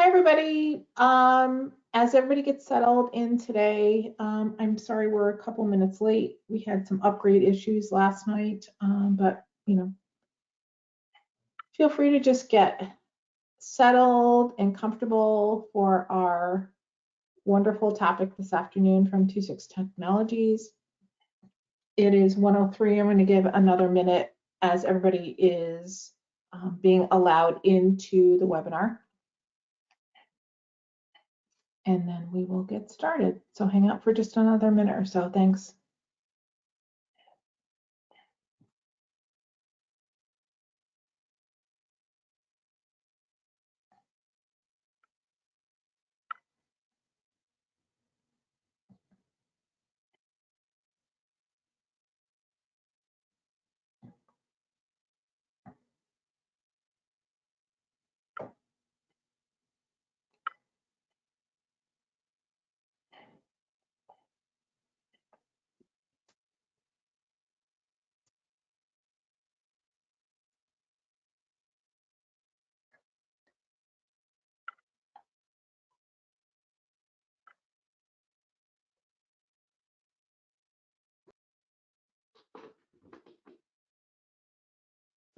Hi, everybody. As everybody gets settled in today, I'm sorry we're a couple minutes late. We had some upgrade issues last night, but feel free to just get settled and comfortable for our wonderful topic this afternoon from TwoSixTech Technologies. It is 1:03. I'm going to give another minute as everybody is being allowed into the webinar. And then we will get started. So hang out for just another minute or so. Thanks.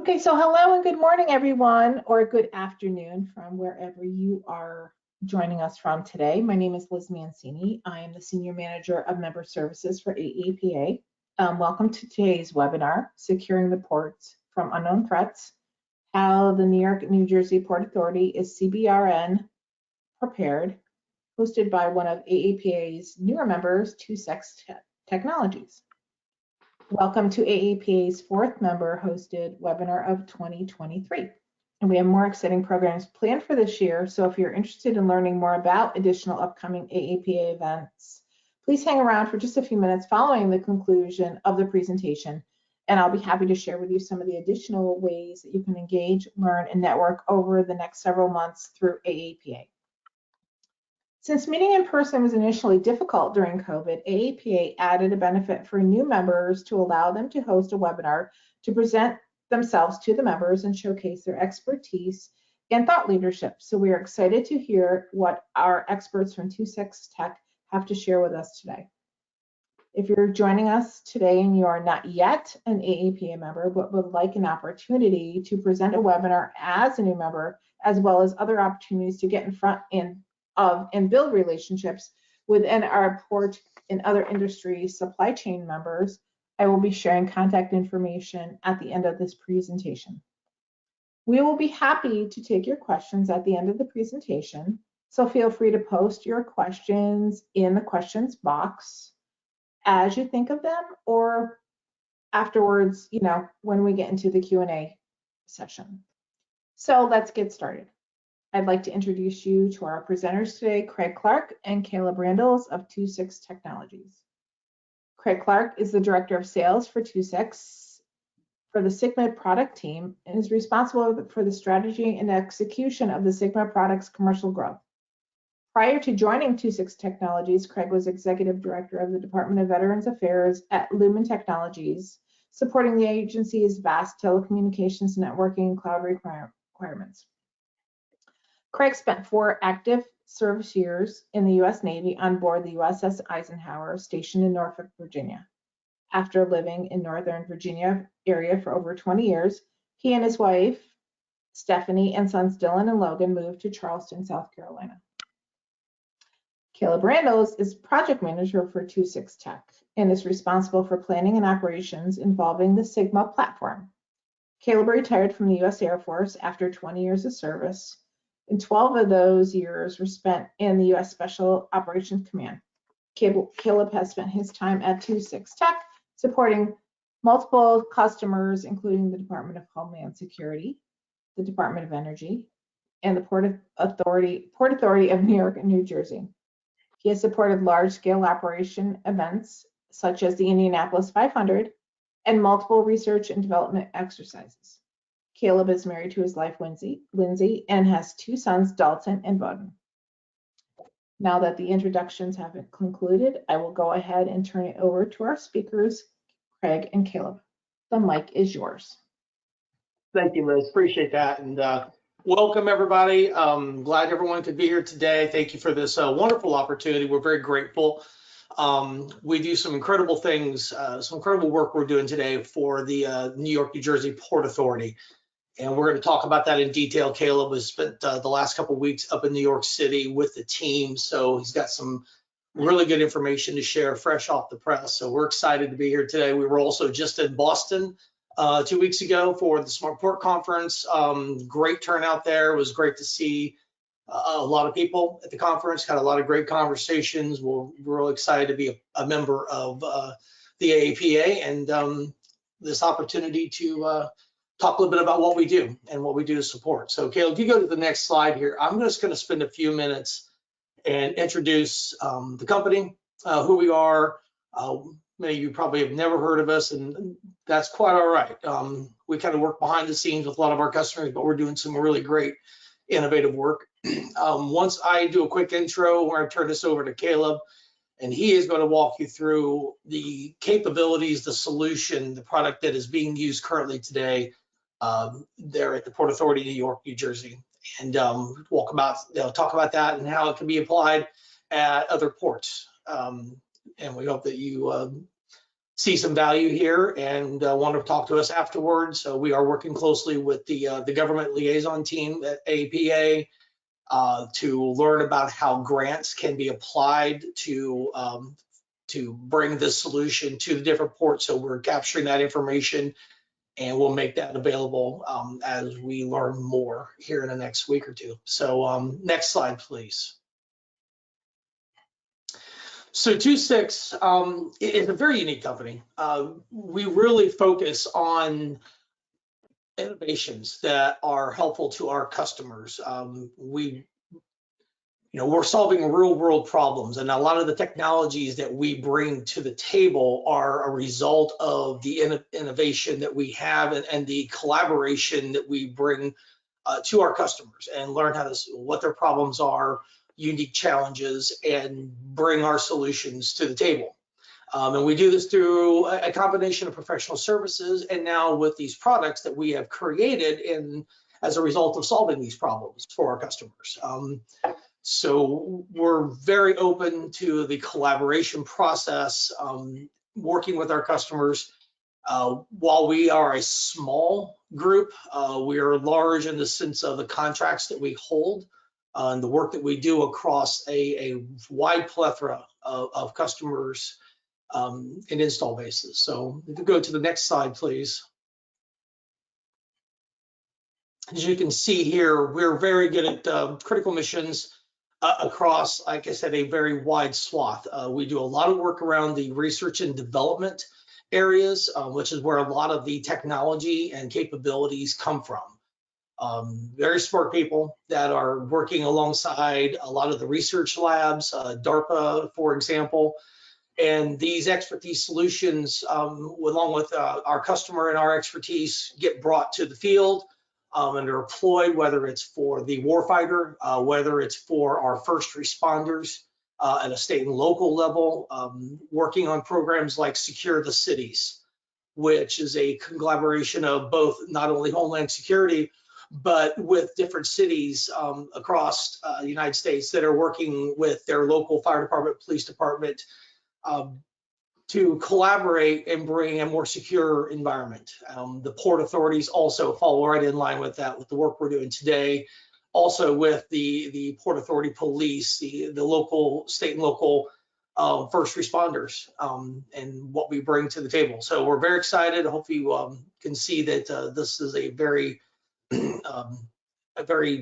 Okay, so hello and good morning, everyone, or good afternoon from wherever you are joining us from today. My name is Liz Mancini. I am the Senior Manager of Member Services for AAPA. Welcome to today's webinar, Securing the Ports from Unknown Threats, how the New York, New Jersey Port Authority is CBRN Prepared, hosted by one of AAPA's newer members, TwoSixTech Technologies. Welcome to AAPA's fourth member hosted webinar of 2023. And we have more exciting programs planned for this year. So if you're interested in learning more about additional upcoming AAPA events, please hang around for just a few minutes following the conclusion of the presentation. And I'll be happy to share with you some of the additional ways that you can engage, learn, and network over the next several months through AAPA. Since meeting in person was initially difficult during COVID, AAPA added a benefit for new members to allow them to host a webinar to present themselves to the members and showcase their expertise and thought leadership. So we are excited to hear what our experts from TwoSixTech have to share with us today. If you're joining us today and you are not yet an AAPA member, but would like an opportunity to present a webinar as a new member, as well as other opportunities to get in front and build relationships within our port and other industry supply chain members, I will be sharing contact information at the end of this presentation. We will be happy to take your questions at the end of the presentation, so feel free to post your questions in the questions box as you think of them, or afterwards, when we get into the Q&A session. So let's get started. I'd like to introduce you to our presenters today, Craig Clark and Caleb Randalls of TwoSixTech Technologies. Craig Clark is the Director of Sales for TwoSix for the Sigma product team and is responsible for the strategy and execution of the Sigma product's commercial growth. Prior to joining TwoSix Technologies, Craig was Executive Director of the Department of Veterans Affairs at Lumen Technologies, supporting the agency's vast telecommunications, networking, and cloud requirements. Craig spent 4 active service years in the U.S. Navy on board the USS Eisenhower, stationed in Norfolk, Virginia. After living in Northern Virginia area for over 20 years, he and his wife, Stephanie, and sons Dylan and Logan moved to Charleston, South Carolina. Caleb Randalls is Project Manager for TwoSixTech and is responsible for planning and operations involving the Sigma platform. Caleb retired from the U.S. Air Force after 20 years of service, and 12 of those years were spent in the U.S. Special Operations Command. Caleb has spent his time at TwoSixTech supporting multiple customers, including the Department of Homeland Security, the Department of Energy, and the Port Authority of New York and New Jersey. He has supported large-scale operation events such as the Indianapolis 500 and multiple research and development exercises. Caleb is married to his wife, Lindsay, and has 2 sons, Dalton and Bowden. Now that the introductions have been concluded, I will go ahead and turn it over to our speakers, Craig and Caleb. The mic is yours. Thank you, Liz. Appreciate that. And Welcome, everybody. Glad everyone could be here today. Thank you for this wonderful opportunity. We're very grateful. We do some incredible things, some incredible work we're doing today for the New York, New Jersey Port Authority. And we're going to talk about that in detail. Caleb has spent the last couple of weeks up in New York City with the team, so he's got some really good information to share fresh off the press. So we're excited to be here today. We were also just in Boston 2 weeks ago for the Smart Port Conference. Great turnout there. It was great to see a lot of people at the conference. Had a lot of great conversations. We're really excited to be a member of the AAPA and this opportunity to talk a little bit about what we do and what we do to support. So Caleb, if you go to the next slide here, I'm just going to spend a few minutes and introduce the company, who we are. Many of you probably have never heard of us, and that's quite all right. We kind of work behind the scenes with a lot of our customers, but we're doing some really great innovative work. Once I do a quick intro, we're going to turn this over to Caleb, and he is going to walk you through the capabilities, the solution, the product that is being used currently today there at the Port Authority, New York, New Jersey, and talk about that and how it can be applied at other ports. And we hope that you see some value here and want to talk to us afterwards. So we are working closely with the government liaison team at APA to learn about how grants can be applied to bring this solution to the different ports. So we're capturing that information, and we'll make that available as we learn more here in the next week or two. So next slide, please. So TwoSix is a very unique company. We really focus on innovations that are helpful to our customers. We're solving real world problems, and a lot of the technologies that we bring to the table are a result of the innovation that we have and the collaboration that we bring to our customers, and learn what their problems are, unique challenges, and bring our solutions to the table. And we do this through a combination of professional services, and now with these products that we have created as a result of solving these problems for our customers. So we're very open to the collaboration process, working with our customers. While we are a small group, we are large in the sense of the contracts that we hold and the work that we do across a wide plethora of customers and install bases. So if you go to the next slide, please. As you can see here, we're very good at critical missions across, like I said, a very wide swath. We do a lot of work around the research and development areas, which is where a lot of the technology and capabilities come from. Very smart people that are working alongside a lot of the research labs, DARPA, for example. And these expertise solutions, along with our customer and our expertise, get brought to the field and are deployed, whether it's for the warfighter, whether it's for our first responders at a state and local level, working on programs like Secure the Cities, which is a collaboration of both not only Homeland Security, but with different cities across the United States that are working with their local fire department, police department, to collaborate and bring a more secure environment. The port authorities also follow right in line with that, with the work we're doing today. Also with the Port Authority police, the local, state and local first responders, and what we bring to the table. So we're very excited. I hope you can see that this is a very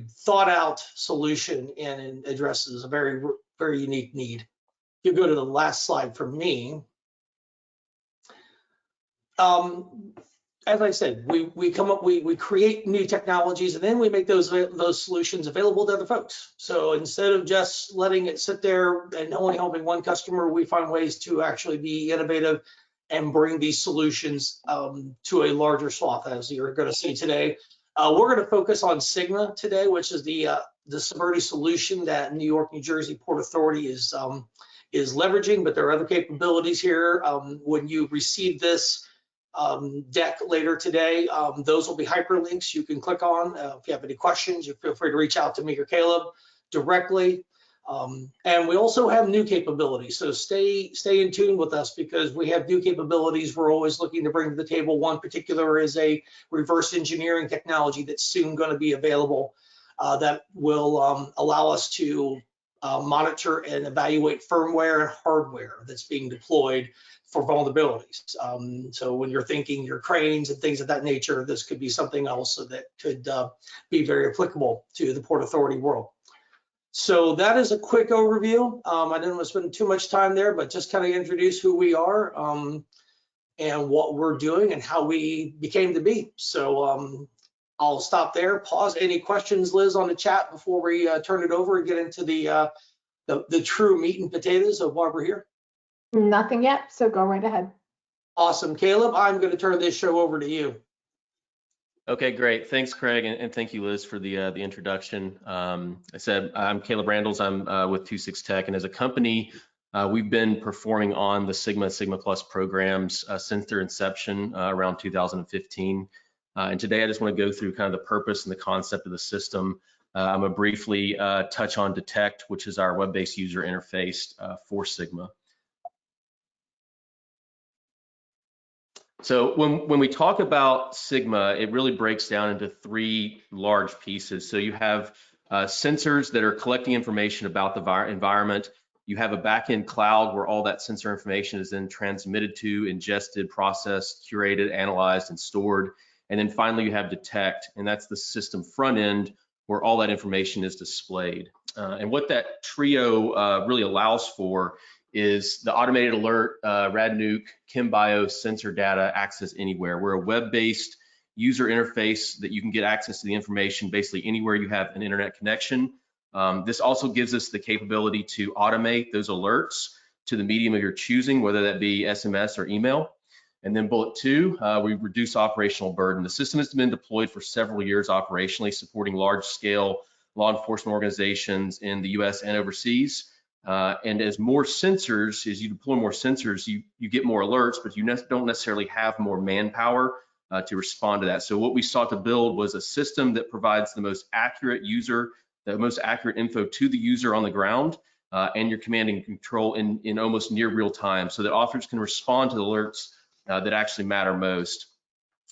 thought out solution, and it addresses a very, very unique need. If you go to the last slide for me. As I said, we create new technologies, and then we make those solutions available to other folks. So instead of just letting it sit there and only helping one customer, we find ways to actually be innovative and bring these solutions to a larger swath, as you're going to see today. We're going to focus on Sigma today, which is the security solution that New York, New Jersey Port Authority is leveraging, but there are other capabilities here. When you receive this, deck later today. Those will be hyperlinks you can click on. If you have any questions, you feel free to reach out to me or Caleb directly. And we also have new capabilities, so stay in tune with us because we have new capabilities we're always looking to bring to the table. One particular is a reverse engineering technology that's soon going to be available that will allow us to monitor and evaluate firmware and hardware that's being deployed for vulnerabilities. So when you're thinking your cranes and things of that nature, this could be something else that could be very applicable to the Port Authority world. So that is a quick overview. I didn't want to spend too much time there, but just kind of introduce who we are and what we're doing and how we became to be. So I'll stop there, pause. Any questions, Liz, on the chat before we turn it over and get into the true meat and potatoes of why we're here? Nothing yet, so go right ahead. Awesome. Caleb, I'm going to turn this show over to you. Okay, great. Thanks, Craig, and thank you, Liz, for the introduction. I said I'm Caleb Randalls. I'm with TwoSixTech, and as a company, we've been performing on the Sigma Plus programs since their inception around 2015. And today, I just want to go through kind of the purpose and the concept of the system. I'm going to briefly touch on Detect, which is our web-based user interface for Sigma. So when we talk about Sigma, it really breaks down into three large pieces. So you have sensors that are collecting information about the environment. You have a backend cloud where all that sensor information is then transmitted to, ingested, processed, curated, analyzed, and stored. And then finally, you have Detect, and that's the system front end where all that information is displayed. And what that trio really allows for is the automated alert, RadNuke, ChemBio sensor data access anywhere. We're a web-based user interface that you can get access to the information basically anywhere you have an internet connection. This also gives us the capability to automate those alerts to the medium of your choosing, whether that be SMS or email. And then bullet two, we reduce operational burden. The system has been deployed for several years operationally, supporting large-scale law enforcement organizations in the US and overseas. And as more sensors, as you deploy more sensors, you get more alerts, but you don't necessarily have more manpower to respond to that. So what we sought to build was a system that provides the most accurate info to the user on the ground and your command and control in almost near real time, so that officers can respond to the alerts that actually matter most.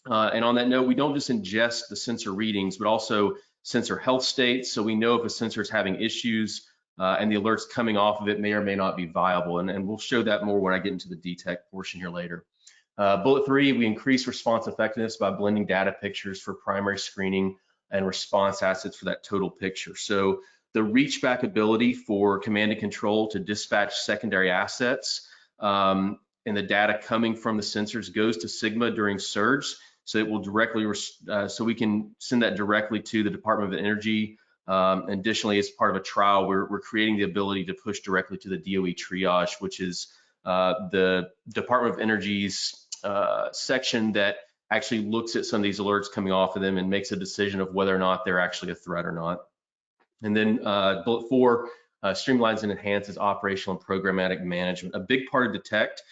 And on that note, we don't just ingest the sensor readings, but also sensor health states. So we know if a sensor is having issues and the alerts coming off of it may or may not be viable. And we'll show that more when I get into the detect portion here later. Bullet three, we increase response effectiveness by blending data pictures for primary screening and response assets for that total picture. So the reach back ability for command and control to dispatch secondary assets and the data coming from the sensors goes to Sigma during surge. So it will directly, so we can send that directly to the Department of Energy. Additionally, as part of a trial, we're creating the ability to push directly to the DOE triage, which is the Department of Energy's section that actually looks at some of these alerts coming off of them and makes a decision of whether or not they're actually a threat or not. And then bullet four, streamlines and enhances operational and programmatic management. A big part of Detect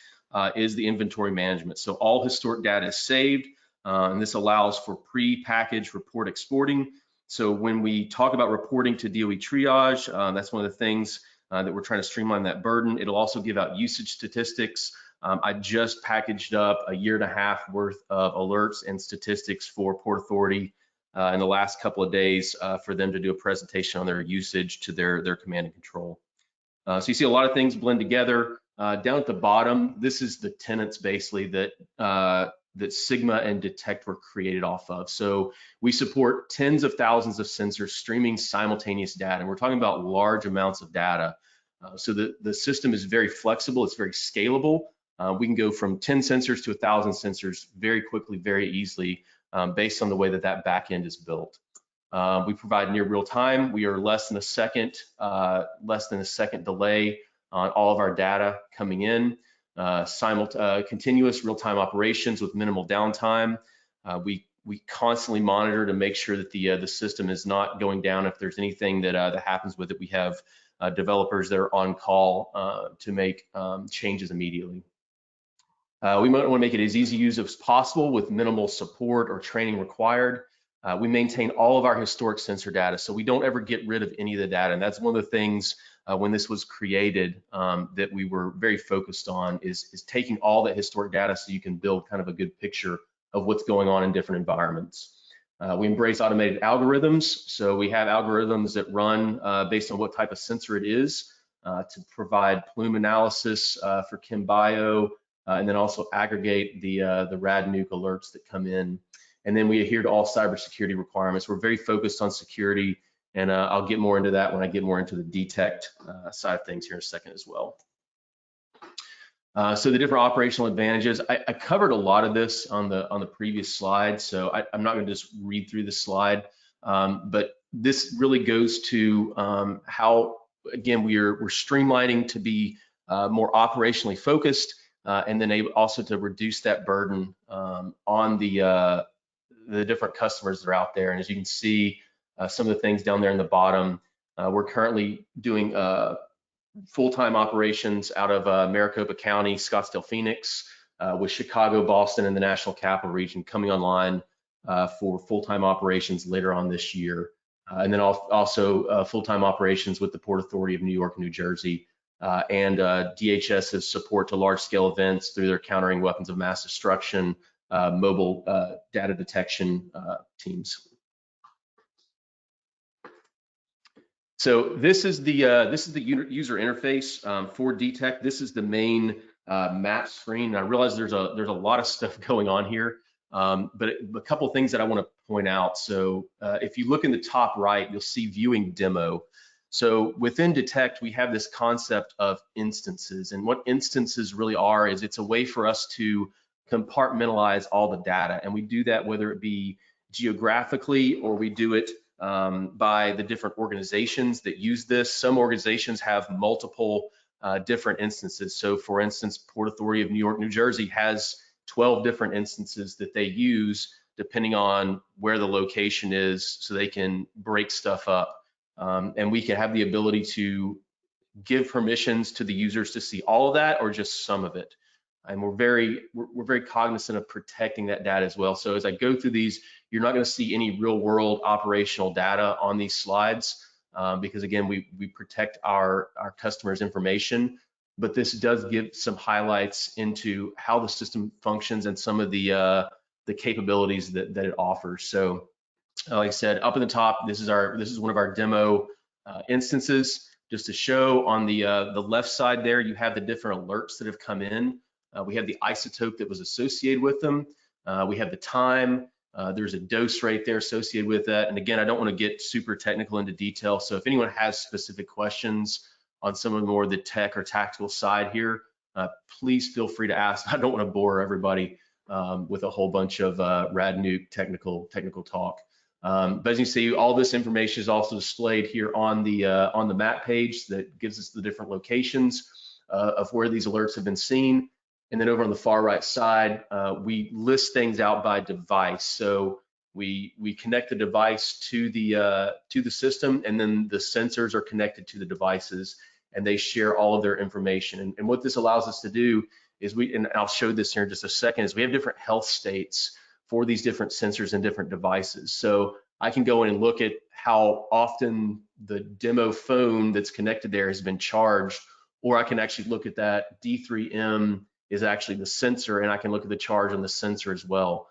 is the inventory management. So all historic data is saved, and this allows for pre-packaged report exporting. So when we talk about reporting to DOE triage, that's one of the things that we're trying to streamline that burden. It'll also give out usage statistics. I just packaged up a 1.5 years worth of alerts and statistics for Port Authority in the last couple of days for them to do a presentation on their usage to their command and control. So you see a lot of things blend together. Down at the bottom, this is the tenets basically that Sigma and Detect were created off of. So we support tens of thousands of sensors streaming simultaneous data, and we're talking about large amounts of data. So the system is very flexible, it's very scalable. We can go from 10 sensors to 1,000 sensors very quickly, very easily, based on the way that back end is built. We provide near real time. We are less than a second delay on all of our data coming in. Continuous real-time operations with minimal downtime. We constantly monitor to make sure that the system is not going down. If there's anything that happens with it, we have developers that are on call to make changes immediately. We might want to make it as easy to use as possible with minimal support or training required. We maintain all of our historic sensor data, so we don't ever get rid of any of the data. And that's one of the things when this was created that we were very focused on is taking all that historic data so you can build kind of a good picture of what's going on in different environments. We embrace automated algorithms, so we have algorithms that run based on what type of sensor it is to provide plume analysis for ChemBio, and then also aggregate the rad nuke alerts that come in. And then we adhere to all cybersecurity requirements. We're very focused on security, and I'll get more into that when I get more into the detect side of things here in a second as well. So the different operational advantages, I covered a lot of this on the previous slide, so I'm not going to just read through the slide, but this really goes to how, again, we're streamlining to be more operationally focused, and then able also to reduce that burden on the different customers that are out there. And as you can see, some of the things down there in the bottom, we're currently doing full-time operations out of Maricopa County, Scottsdale, Phoenix, with Chicago, Boston, and the National Capital Region coming online for full-time operations later on this year. And then also full-time operations with the Port Authority of New York and New Jersey, and DHS's support to large-scale events through their countering weapons of mass destruction, mobile data detection teams. So this is the user interface for Detect. This is the main map screen. I realize there's a lot of stuff going on here, but a couple of things that I want to point out. So if you look in the top right, you'll see viewing demo. So within Detect, we have this concept of instances, and what instances really are is it's a way for us to compartmentalize all the data, and we do that whether it be geographically or we do it by the different organizations that use this. Some organizations have multiple different instances. So for instance, Port Authority of New York, New Jersey has 12 different instances that they use depending on where the location is, so they can break stuff up. And we can have the ability to give permissions to the users to see all of that or just some of it. And we're very cognizant of protecting that data as well. So as I go through these, you're not going to see any real world operational data on these slides because again, we protect our customers' information, but this does give some highlights into how the system functions and some of the capabilities that it offers. So like I said, up at the top, this is one of our demo instances. Just to show on the left side there, you have the different alerts that have come in. We have the isotope that was associated with them. We have the time. There's a dose rate there associated with that. And again, I don't want to get super technical into detail. So if anyone has specific questions on some of the more the tech or tactical side here, please feel free to ask. I don't want to bore everybody with a whole bunch of rad nuke technical talk. But as you see, all this information is also displayed here on the map page that gives us the different locations of where these alerts have been seen. And then over on the far right side, we list things out by device. So we connect the device to the system, and then the sensors are connected to the devices, and they share all of their information. And what this allows us to do is and I'll show this here in just a second, is we have different health states for these different sensors and different devices. So I can go in and look at how often the demo phone that's connected there has been charged, or I can actually look at that D3M is actually the sensor, and I can look at the charge on the sensor as well.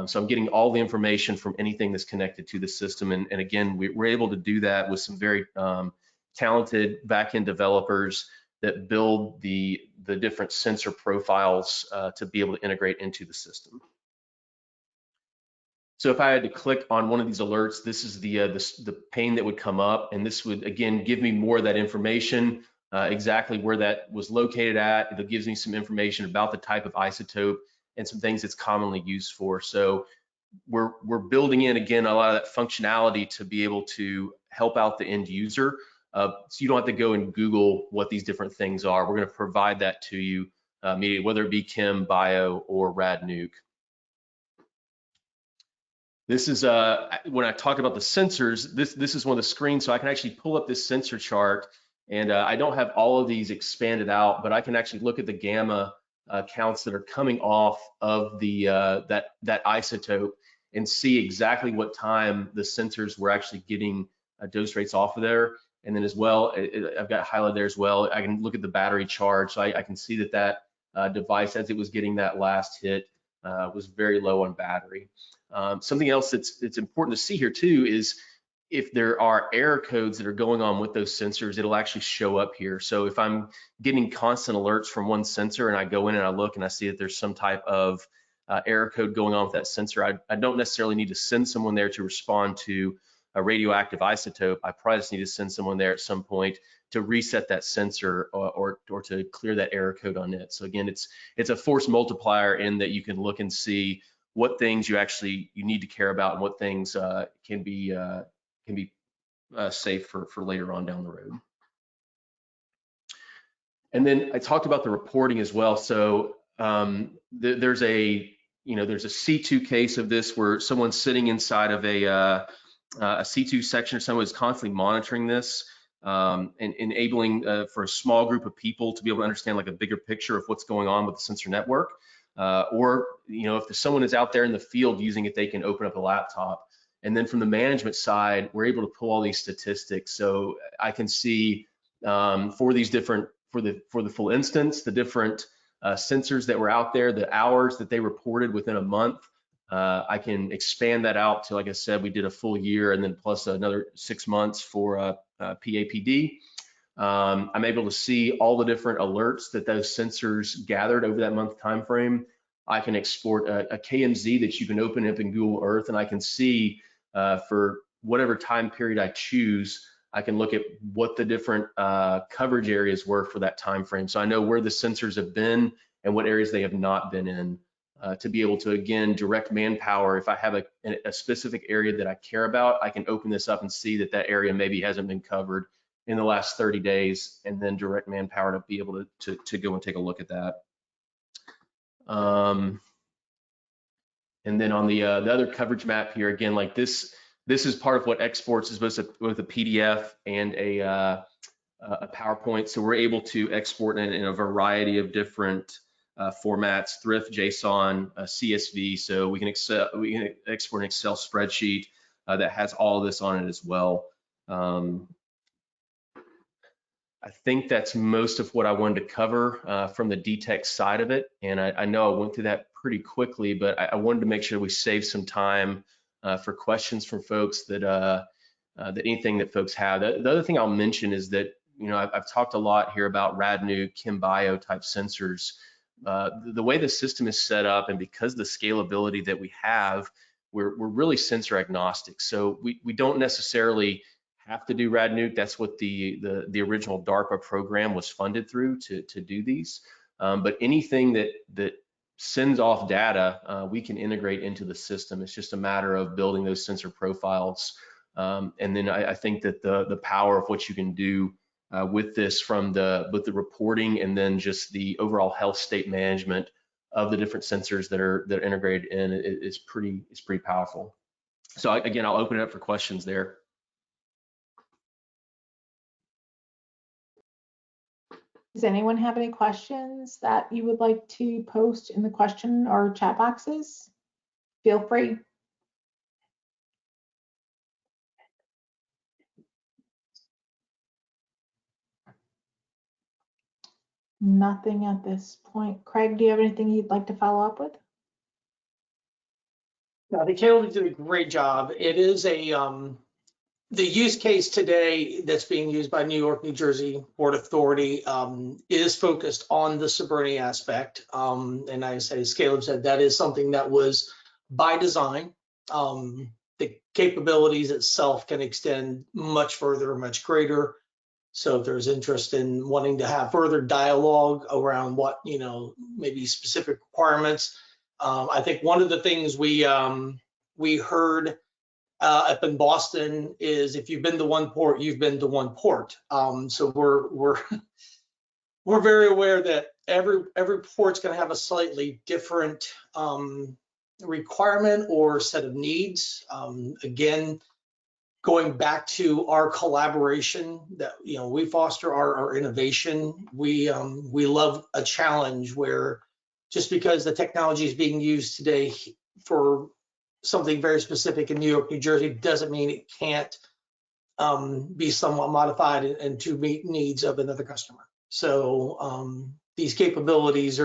So I'm getting all the information from anything that's connected to the system. And again, we're able to do that with some very talented backend developers that build the different sensor profiles to be able to integrate into the system. So if I had to click on one of these alerts, this is the pane that would come up, and this would again give me more of that information, exactly where that was located at. It gives me some information about the type of isotope and some things it's commonly used for. So we're building in again a lot of that functionality to be able to help out the end user. So you don't have to go and Google what these different things are. We're going to provide that to you immediately, whether it be chem, bio, or rad nuke. This is when I talk about the sensors, this is one of the screens, so I can actually pull up this sensor chart, and I don't have all of these expanded out, but I can actually look at the gamma counts that are coming off of the that isotope and see exactly what time the sensors were actually getting dose rates off of there. And then as well, I've got highlighted there as well. I can look at the battery charge, so I can see that that device, as it was getting that last hit, was very low on battery. Something else that's important to see here too is if there are error codes that are going on with those sensors, it'll actually show up here. So if I'm getting constant alerts from one sensor and I go in and I look and I see that there's some type of error code going on with that sensor, I don't necessarily need to send someone there to respond to a radioactive isotope. I probably just need to send someone there at some point to reset that sensor or to clear that error code on it. So again, it's a force multiplier in that you can look and see what things you need to care about and what things can be safe for later on down the road. And then I talked about the reporting as well. So there's a C2 case of this where someone's sitting inside of a C2 section, or someone is constantly monitoring this and enabling for a small group of people to be able to understand like a bigger picture of what's going on with the sensor network. Or if someone is out there in the field using it, they can open up a laptop. And then from the management side, we're able to pull all these statistics. So I can see for these different, for the full instance, the different sensors that were out there, the hours that they reported within a month. I can expand that out to, like I said, we did a full year and then plus another 6 months for PAPD. I'm able to see all the different alerts that those sensors gathered over that month time frame. I can export a KMZ that you can open up in Google Earth, and I can see for whatever time period I choose, I can look at what the different coverage areas were for that time frame. So I know where the sensors have been and what areas they have not been in, to be able to, again, direct manpower. If I have a specific area that I care about, I can open this up and see that that area maybe hasn't been covered in the last 30 days, and then direct manpower to be able to go and take a look at that. And then on the other coverage map here, again, like this is part of what exports is both a PDF and a PowerPoint. So we're able to export in a variety of different formats: thrift, JSON, CSV. So we can export an Excel spreadsheet that has all of this on it as well. I think that's most of what I wanted to cover from the DTEC side of it. And I know I went through that pretty quickly, but I wanted to make sure we save some time for questions from folks that anything that folks have. The other thing I'll mention is that, I've talked a lot here about RadNuke, ChemBio type sensors. The way the system is set up, and because the scalability that we have, we're really sensor agnostic. So we don't necessarily have to do RadNuke. That's what the original DARPA program was funded through to do these. But anything that sends off data, we can integrate into the system. It's just a matter of building those sensor profiles. And then I think that the power of what you can do with this from both the reporting and then just the overall health state management of the different sensors that are integrated in is pretty powerful. So again, I'll open it up for questions there. Does anyone have any questions that you would like to post in the question or chat boxes? Feel free. Nothing at this point. Craig, do you have anything you'd like to follow up with? I think Caleb did a great job. It is the use case today that's being used by New York, New Jersey Port Authority is focused on the sobriety aspect. And I say, as Caleb said, that is something that was by design. The capabilities itself can extend much further, much greater. So if there's interest in wanting to have further dialogue around what, maybe specific requirements, I think one of the things we heard up in Boston is if you've been to one port, you've been to one port. So we're very aware that every port's going to have a slightly different requirement or set of needs. Again, going back to our collaboration that we foster our innovation. We love a challenge where just because the technology is being used today for something very specific in New York, New Jersey, doesn't mean it can't be somewhat modified and to meet needs of another customer. So these capabilities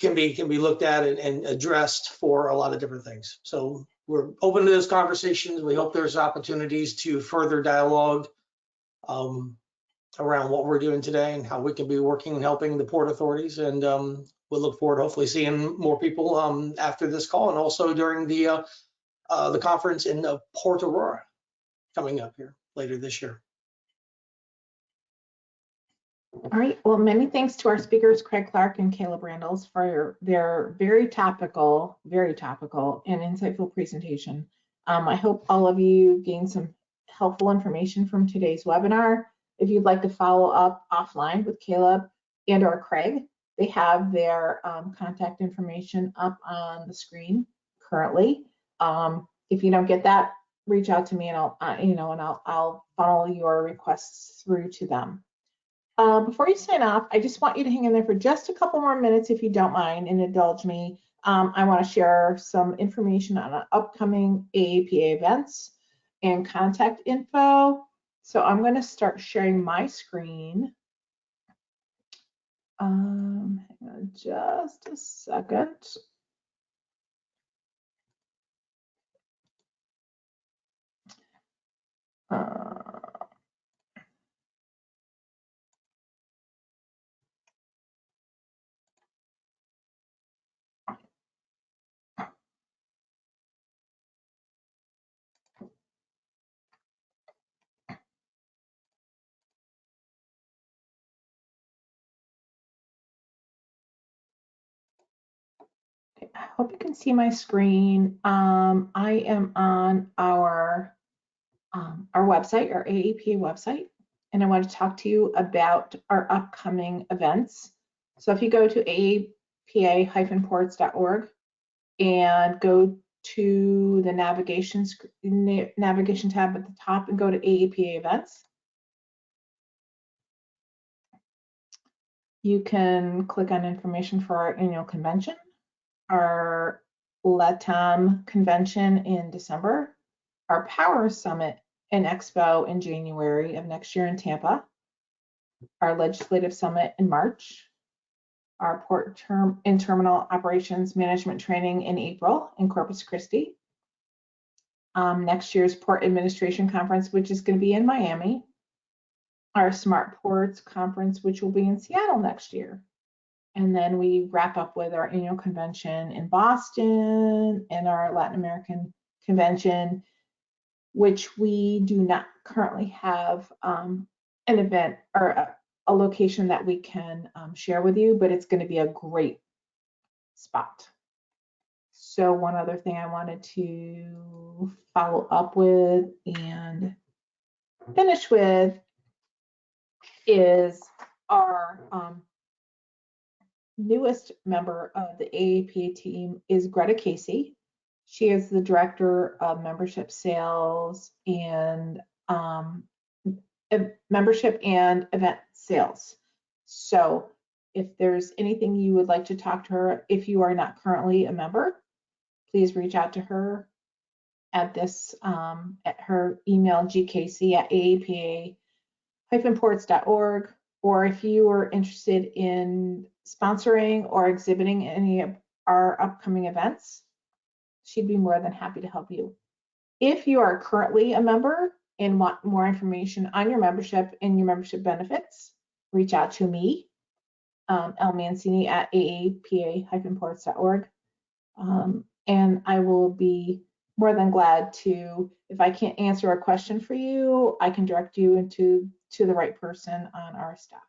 can be looked at and addressed for a lot of different things. So we're open to those conversations. We hope there's opportunities to further dialogue around what we're doing today and how we can be working and helping the port authorities. And we'll look forward to hopefully seeing more people after this call and also during the conference in Port Aurora coming up here later this year. All right, well, many thanks to our speakers, Craig Clark and Caleb Randalls, for their very topical and insightful presentation. I hope all of you gained some helpful information from today's webinar. If you'd like to follow up offline with Caleb and or Craig, they have their contact information up on the screen currently. If you don't get that, reach out to me and I'll funnel your requests through to them. Before you sign off, I just want you to hang in there for just a couple more minutes if you don't mind and indulge me. I want to share some information on upcoming AAPA events and contact info. So I'm going to start sharing my screen. Hang on just a second. I hope you can see my screen. I am on our website, our AAPA website, and I want to talk to you about our upcoming events. So if you go to aapa-ports.org and go to the navigation tab at the top and go to AAPA events, you can click on information for our annual convention, our LATAM convention in December, our Power Summit and Expo in January of next year in Tampa, our Legislative Summit in March, our Port and Terminal Operations Management Training in April in Corpus Christi, next year's Port Administration Conference, which is going to be in Miami, our Smart Ports Conference, which will be in Seattle next year. And then we wrap up with our annual convention in Boston and our Latin American convention, which we do not currently have an event or a location that we can share with you, but it's going to be a great spot. So one other thing I wanted to follow up with and finish with is our newest member of the AAPA team is Greta Casey. She is the Director of Membership Sales and Membership and Event Sales. So if there's anything you would like to talk to her, if you are not currently a member, please reach out to her at this at her email gkc@aapa-ports.org, or if you are interested in sponsoring or exhibiting any of our upcoming events, she'd be more than happy to help you. If you are currently a member and want more information on your membership and your membership benefits, reach out to me, L. Mancini at aapa-ports.org, and I will be more than glad to, if I can't answer a question for you, I can direct you to the right person on our staff.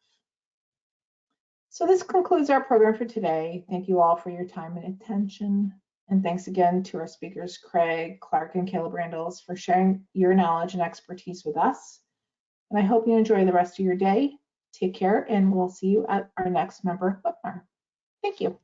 So this concludes our program for today. Thank you all for your time and attention. And thanks again to our speakers, Craig Clark and Caleb Randalls, for sharing your knowledge and expertise with us. And I hope you enjoy the rest of your day. Take care, and we'll see you at our next member webinar. Thank you.